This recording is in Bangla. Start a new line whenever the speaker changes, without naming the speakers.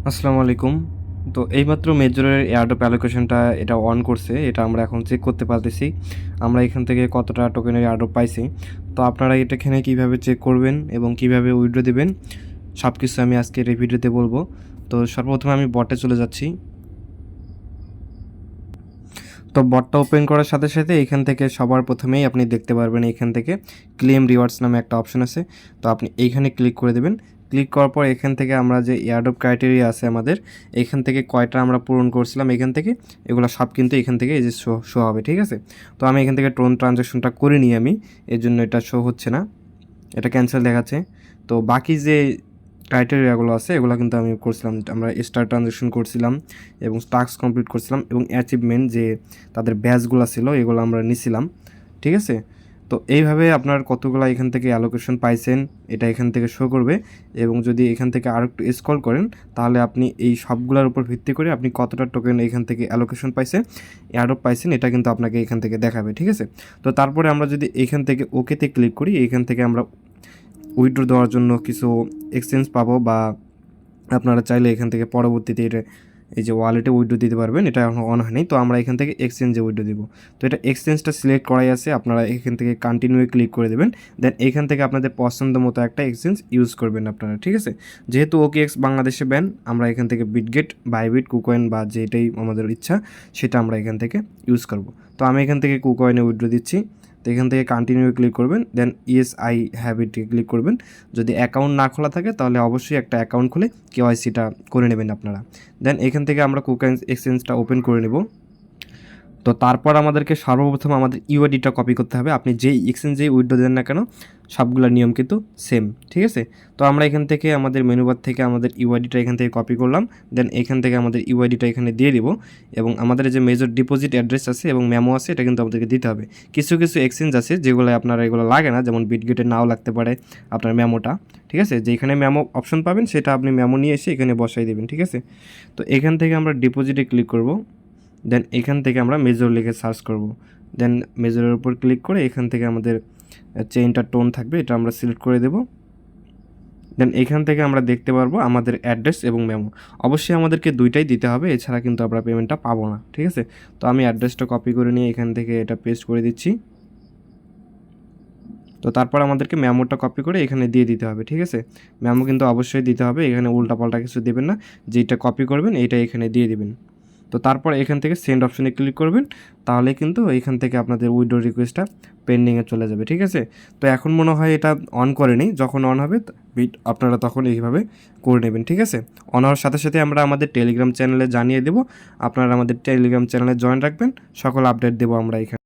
আসসালামু আলাইকুম। তো এইমাত্র মেজরের এয়ারড্রপ অ্যালোকেশনটা এটা অন করছে। এটা আমরা এখন চেক করতে পারতেছি। আমরা এখান থেকে কতটা টোকেনের এয়ারড্রপ পাইছি। তো আপনারা এটা এখানে কিভাবে চেক করবেন এবং কিভাবে উইথড্র দিবেন সবকিছু আমি আজকের এই ভিডিওতে বলবো। তো সর্বপ্রথমে আমি বটে চলে যাচ্ছি। তো বটটা ওপেন করার সাথে সাথে এখান থেকে সবার প্রথমেই আপনি দেখতে পারবেন এখান থেকে ক্লেম রিওয়ার্ডস নামে একটা অপশন আছে। তো আপনি এইখানে ক্লিক করে দেবেন। ক্লিক করার পর এখান থেকে আমরা যে এয়ারড্রপ ক্রাইটেরিয়া আছে আমাদের, এখান থেকে কয়টা আমরা পূরণ করছিলাম এখান থেকে, এগুলো সব কিন্তু এখান থেকে এই যে শো হবে, ঠিক আছে? তো আমি এখান থেকে টোন ট্রানজ্যাকশনটা করে নিই আমি, এর জন্য এটা শো হচ্ছে না, এটা ক্যান্সেল দেখাচ্ছে। তো বাকি যে ক্রাইটেরিয়াগুলো আছে এগুলো কিন্তু আমি করছিলাম, আমরা স্টার ট্রানজ্যাকশন করছিলাম এবং টাস্ক কমপ্লিট করছিলাম এবং অ্যাচিভমেন্ট যে তাদের ব্যাচগুলো ছিল এগুলো আমরা নিছিলাম, ঠিক আছে? তো এইভাবে আপনার কতগুলো এখান থেকে অ্যালোকেশন পাইছেন এটা এখান থেকে শো করবে। এবং যদি এখান থেকে আর একটু স্ক্রল করেন তাহলে আপনি এই সবগুলোর উপর ভিত্তি করে আপনি কতটা টোকেন এখান থেকে অ্যালোকেশন পাইছেন, এয়ারড্রপ পাইছেন, এটা কিন্তু আপনাকে এখান থেকে দেখাবে, ঠিক আছে? তো তারপরে আমরা যদি এখান থেকে ওকেতে ক্লিক করি, এখান থেকে আমরা উইথড্র দেওয়ার জন্য কিছু এক্সচেঞ্জ পাবো, বা আপনারা চাইলে এখান থেকে পরবর্তীতে এটা এই যে ওয়ালেটে উইথড্র দিতে পারবেন। এটা এখন অন হয়নি, তো আমরা এখান থেকে এক্সচেঞ্জে উইথড্র দিব। তো এটা এক্সচেঞ্জটা সিলেক্ট করাই আছে, আপনারা এখান থেকে কন্টিনিউ ক্লিক করে দেবেন। দেন এখান থেকে আপনাদের পছন্দ মতো একটা এক্সচেঞ্জ ইউজ করবেন আপনারা, ঠিক আছে? যেহেতু OKX বাংলাদেশে ব্যান, আমরা এখান থেকে বিটগেট, বাইবিট, কুকয়েন বা যেটাই আমাদের ইচ্ছা সেটা আমরা এখান থেকে ইউজ করব। তো আমি এখান থেকে কুকয়েনে উইথড্র দিচ্ছি। তো এখান থেকে কন্টিনিউ ক্লিক করবেন, then yes I have it click করবেন। যদি অ্যাকাউন্ট না খোলা থাকে তাহলে অবশ্যই একটা অ্যাকাউন্ট খুলে KYCটা করে নেবেন আপনারা। দেন এখান থেকে আমরা কুকয়েন এক্সচেঞ্জটা ওপেন করে নেব। তো তারপর আমাদেরকে সর্বপ্রথম আমাদের ইউআইডিটা কপি করতে হবে। আপনি যেই এক্সচেঞ্জেই উইথড্র দেন না কেন সবগুলোর নিয়ম কিন্তু সেম, ঠিক আছে? তো আমরা এখান থেকে আমাদের মেনু বার থেকে আমাদের ইউআইডিটা এখান থেকে কপি করলাম। দেন এখান থেকে আমাদের ইউআইডিটা এখানে দিয়ে দিব এবং আমাদের যে মেজর ডিপোজিট অ্যাড্রেস আছে এবং মেমো আছে এটা কিন্তু আমাদেরকে দিতে হবে। কিছু কিছু এক্সচেঞ্জ আছে যেগুলো আপনারা এগুলো লাগে না, যেমন বিটগেটে নাও লাগতে পারে আপনার মেমোটা, ঠিক আছে? যেখানে মেমো অপশন পাবেন সেটা আপনি মেমো নিয়ে এসে এখানে বসাই দেবেন, ঠিক আছে? তো এখান থেকে আমরা ডিপোজিটে ক্লিক করব। দেন এখান থেকে আমরা মেজর লিখে সার্চ করব। দেন মেজরের উপর ক্লিক করে এখান থেকে আমাদের চেইনটা টোন থাকবে, এটা আমরা সিলেক্ট করে দেব। দেন এখান থেকে আমরা দেখতে পারবো আমাদের অ্যাড্রেস এবং মেমো। অবশ্যই আমাদেরকে দুইটাই দিতে হবে, এছাড়া কিন্তু আমরা পেমেন্টটা পাবো না, ঠিক আছে? তো আমি অ্যাড্রেসটা কপি করে নিয়ে এখান থেকে এটা পেস্ট করে দিচ্ছি। তো তারপর আমাদেরকে মেমোটা কপি করে এখানে দিয়ে দিতে হবে, ঠিক আছে? মেমো কিন্তু অবশ্যই দিতে হবে, এখানে উল্টাপাল্টা কিছু দেবেন না, যেটা কপি করবেন এইটা এখানে দিয়ে দিবেন। তো তারপর এখান থেকে সেন্ড অপশনে ক্লিক করবেন, তাহলে কিন্তু এখান থেকে আপনাদের উইথড্র রিকোয়েস্টটা পেন্ডিংয়ে চলে যাবে, ঠিক আছে? তো এখন মনে হয় এটা অন করেনি, যখন অন হবে আপনারা তখন এইভাবে করে নেবেন, ঠিক আছে? অন হওয়ার সাথে সাথে আমরা আমাদের টেলিগ্রাম চ্যানেলে জানিয়ে দেব, আপনারা আমাদের টেলিগ্রাম চ্যানেলে জয়েন রাখবেন, সকল আপডেট দেবো আমরা এখানে।